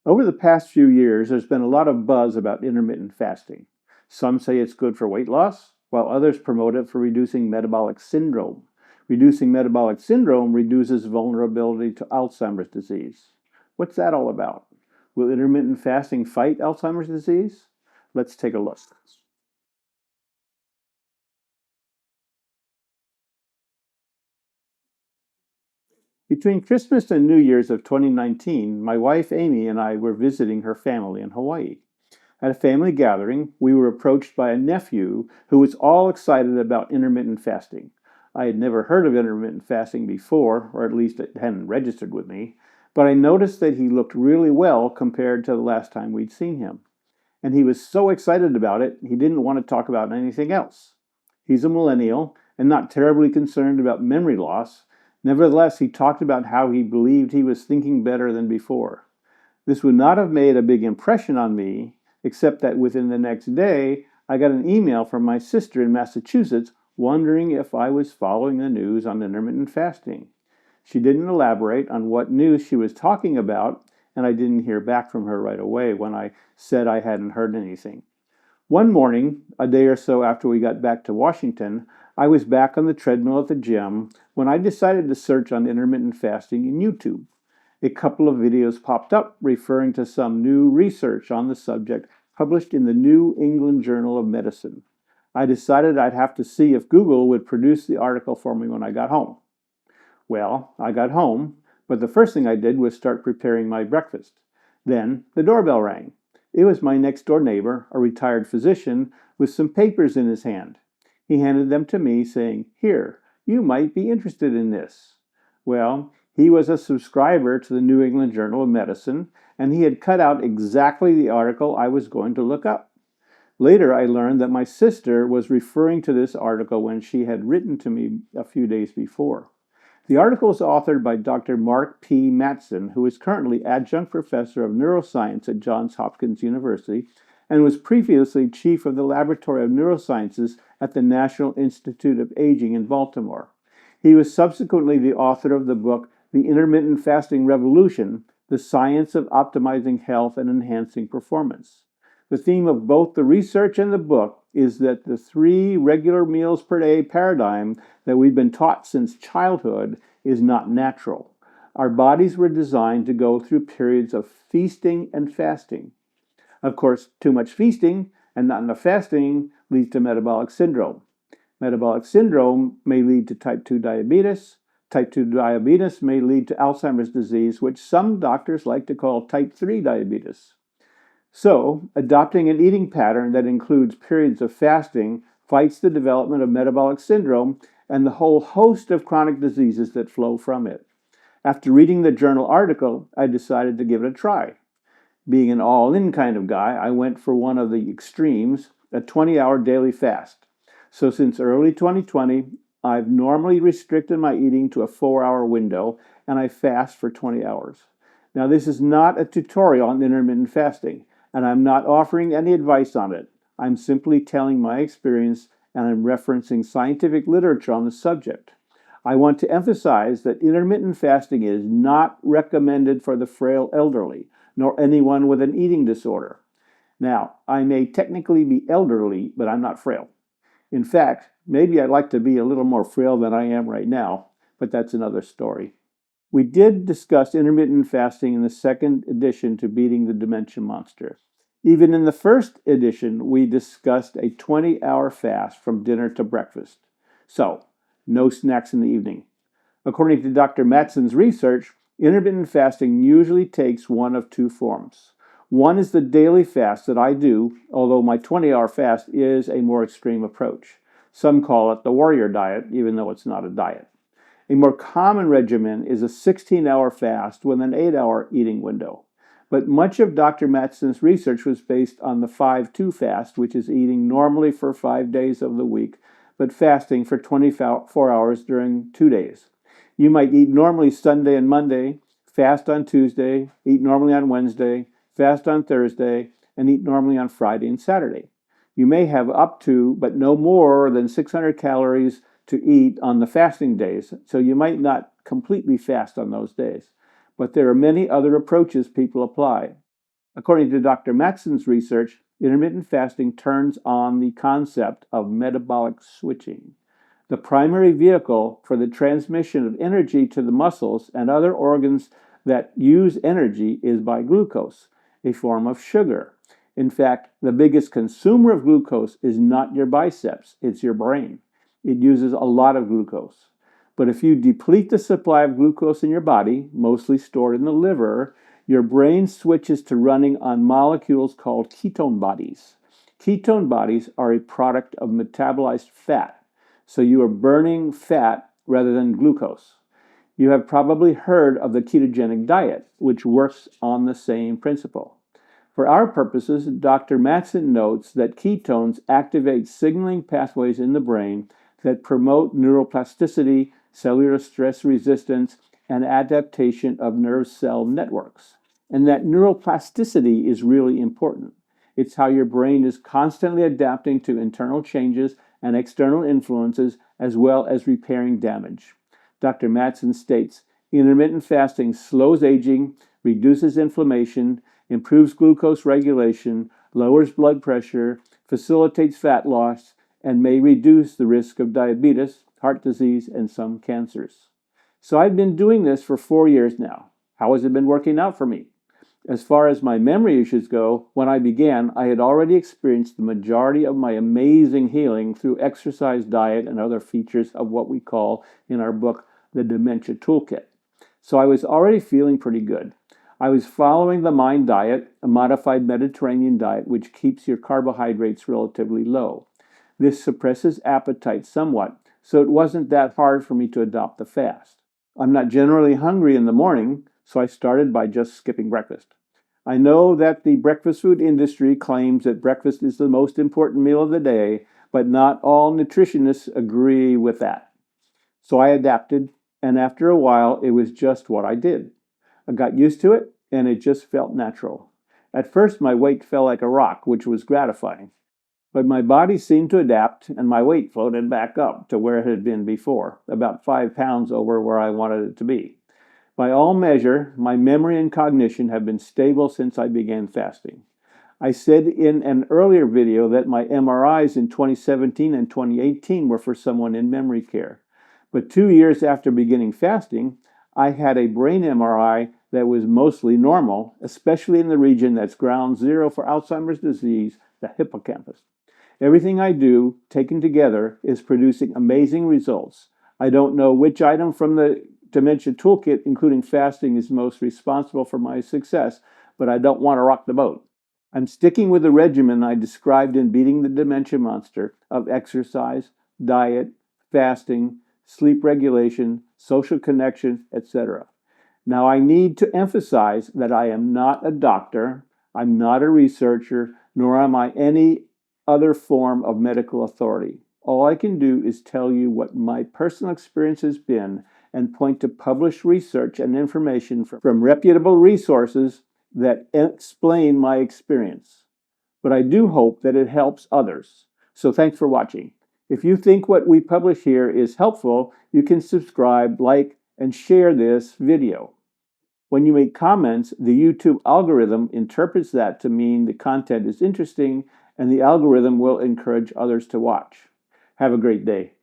Over the past few years, there's been a lot of buzz about intermittent fasting. Some say it's good for weight loss, while others promote it for reducing metabolic syndrome. Reducing metabolic syndrome reduces vulnerability to Alzheimer's disease. What's that all about? Will intermittent fasting fight Alzheimer's disease? Let's take a look. Between Christmas and New Year's of 2019, my wife Amy and I were visiting her family in Hawaii. At a family gathering, we were approached by a nephew who was all excited about intermittent fasting. I had never heard of intermittent fasting before, or at least it hadn't registered with me, but I noticed that he looked really well compared to the last time we'd seen him. And he was so excited about it, he didn't want to talk about anything else. He's a millennial and not terribly concerned about memory loss. Nevertheless, he talked about how he believed he was thinking better than before. This would not have made a big impression on me, except that within the next day, I got an email from my sister in Massachusetts wondering if I was following the news on intermittent fasting. She didn't elaborate on what news she was talking about, and I didn't hear back from her right away when I said I hadn't heard anything. One morning, a day or so after we got back to Washington, I was back on the treadmill at the gym when I decided to search on intermittent fasting in YouTube. A couple of videos popped up referring to some new research on the subject published in the New England Journal of Medicine. I decided I'd have to see if Google would produce the article for me when I got home. Well, I got home, but the first thing I did was start preparing my breakfast. Then the doorbell rang. It was my next door neighbor, a retired physician, with some papers in his hand. He handed them to me, saying, "Here, you might be interested in this." Well, he was a subscriber to the New England Journal of Medicine, and he had cut out exactly the article I was going to look up. Later, I learned that my sister was referring to this article when she had written to me a few days before. The article is authored by Dr. Mark P. Mattson, who is currently adjunct professor of neuroscience at Johns Hopkins University and was previously chief of the Laboratory of Neurosciences at the National Institute of Aging in Baltimore. He was subsequently the author of the book The Intermittent Fasting Revolution: The Science of Optimizing Health and Enhancing Performance. The theme of both the research and the book is that the 3 regular meals per day paradigm that we've been taught since childhood is not natural. Our bodies were designed to go through periods of feasting and fasting. Of course, too much feasting and not enough fasting leads to metabolic syndrome. Metabolic syndrome may lead to type 2 diabetes. Type 2 diabetes may lead to Alzheimer's disease, which some doctors like to call type 3 diabetes. So, adopting an eating pattern that includes periods of fasting fights the development of metabolic syndrome and the whole host of chronic diseases that flow from it. After reading the journal article, I decided to give it a try. Being an all-in kind of guy, I went for one of the extremes, a 20-hour daily fast. So since early 2020, I've normally restricted my eating to a 4-hour window, and I fast for 20 hours. Now, this is not a tutorial on intermittent fasting, and I'm not offering any advice on it. I'm simply telling my experience, and I'm referencing scientific literature on the subject. I want to emphasize that intermittent fasting is not recommended for the frail elderly, nor anyone with an eating disorder. Now, I may technically be elderly, but I'm not frail. In fact, maybe I'd like to be a little more frail than I am right now, but that's another story. We did discuss intermittent fasting in the second edition to Beating the Dementia Monster. Even in the first edition, we discussed a 20-hour fast from dinner to breakfast. So, no snacks in the evening. According to Dr. Mattson's research, intermittent fasting usually takes one of 2 forms. One is the daily fast that I do, although my 20-hour fast is a more extreme approach. Some call it the warrior diet, even though it's not a diet. A more common regimen is a 16-hour fast with an 8-hour eating window. But much of Dr. Mattson's research was based on the 5-2 fast, which is eating normally for 5 days of the week, but fasting for 24 hours during 2 days. You might eat normally Sunday and Monday, fast on Tuesday, eat normally on Wednesday, fast on Thursday, and eat normally on Friday and Saturday. You may have up to, but no more than 600 calories to eat on the fasting days, so you might not completely fast on those days. But there are many other approaches people apply. According to Dr. Matson's research, intermittent fasting turns on the concept of metabolic switching. The primary vehicle for the transmission of energy to the muscles and other organs that use energy is by glucose, a form of sugar. In fact, the biggest consumer of glucose is not your biceps, it's your brain. It uses a lot of glucose. But if you deplete the supply of glucose in your body, mostly stored in the liver, your brain switches to running on molecules called ketone bodies. Ketone bodies are a product of metabolized fat, so you are burning fat rather than glucose. You have probably heard of the ketogenic diet, which works on the same principle. For our purposes, Dr. Matson notes that ketones activate signaling pathways in the brain that promote neuroplasticity, cellular stress resistance, and adaptation of nerve cell networks. And that neuroplasticity is really important. It's how your brain is constantly adapting to internal changes and external influences, as well as repairing damage. Dr. Matson states, intermittent fasting slows aging, reduces inflammation, improves glucose regulation, lowers blood pressure, facilitates fat loss, and may reduce the risk of diabetes, heart disease, and some cancers. So I've been doing this for 4 years now. How has it been working out for me? As far as my memory issues go, when I began, I had already experienced the majority of my amazing healing through exercise, diet, and other features of what we call in our book the Dementia Toolkit. So I was already feeling pretty good. I was following the MIND diet, a modified Mediterranean diet which keeps your carbohydrates relatively low. This suppresses appetite somewhat, so it wasn't that hard for me to adopt the fast. I'm not generally hungry in the morning, so I started by just skipping breakfast. I know that the breakfast food industry claims that breakfast is the most important meal of the day, but not all nutritionists agree with that. So I adapted, and after a while, it was just what I did. I got used to it, and it just felt natural. At first, my weight fell like a rock, which was gratifying. But my body seemed to adapt, and my weight floated back up to where it had been before, about 5 pounds over where I wanted it to be. By all measure, my memory and cognition have been stable since I began fasting. I said in an earlier video that my MRIs in 2017 and 2018 were for someone in memory care. But 2 years after beginning fasting, I had a brain MRI that was mostly normal, especially in the region that's ground zero for Alzheimer's disease, the hippocampus. Everything I do, taken together, is producing amazing results. I don't know which item from the Dementia Toolkit, including fasting, is most responsible for my success, but I don't want to rock the boat. I'm sticking with the regimen I described in Beating the Dementia Monster of exercise, diet, fasting, sleep regulation, social connection, etc. Now, I need to emphasize that I am not a doctor, I'm not a researcher, nor am I any other form of medical authority. All I can do is tell you what my personal experience has been and point to published research and information from reputable resources that explain my experience. But I do hope that it helps others. So thanks for watching. If you think what we publish here is helpful, you can subscribe, like, and share this video. When you make comments, the YouTube algorithm interprets that to mean the content is interesting, and the algorithm will encourage others to watch. Have a great day.